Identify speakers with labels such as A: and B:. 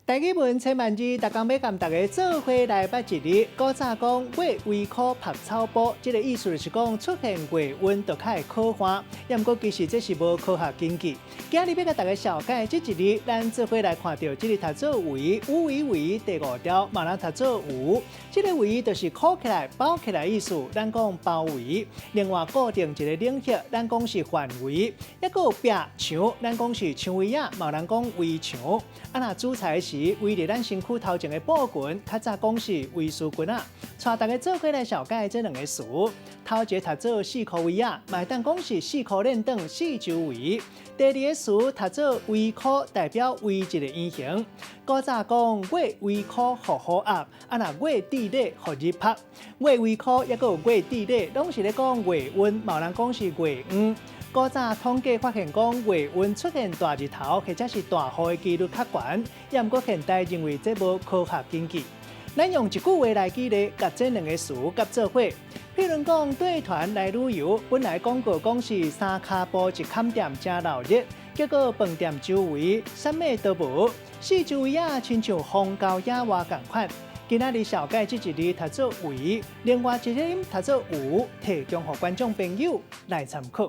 A: 大语文千万字，大家要跟大家做伙来捌一日。古早讲月微考拍草簿，这个意思就是讲出现月温就开始考花。也毋过其实这是无科学根据。今日要甲大家小解这一日，咱做伙来看到这日读做为有为为第5条，嘛人读做有。这个为就是考起来、包起来意思，咱讲包围。另外固定一个领域，咱讲是范围。还有壁墙，咱讲是墙围啊，嘛人讲围墙。若主菜是围伫咱身躯头前的布裙，较早讲是围丝裙啊。带大家做伙来小解这2个词。头一个读做4箍围啊，嘛当讲是4箍链长、4周围。第2个词读做围箍，代表围一个圆形。古早讲月围箍好好压，若月地热好日拍。月围箍也有月地热，拢是咧讲月温，嘛有人讲是月圆。古早统计发现，讲月温出现大日头或者是大雨的几率较悬，也毋过现代认为这无科学根据。咱用一句话来举例，甲这2个词夹做伙。譬如讲，队团来旅游，本来广告讲是3脚步一坎店真闹热，结果饭店周围啥物都无，4周围啊，亲像荒郊野外共款。今仔日小解这一日读做为，另外一个音读做有，提供予观众朋友来参考。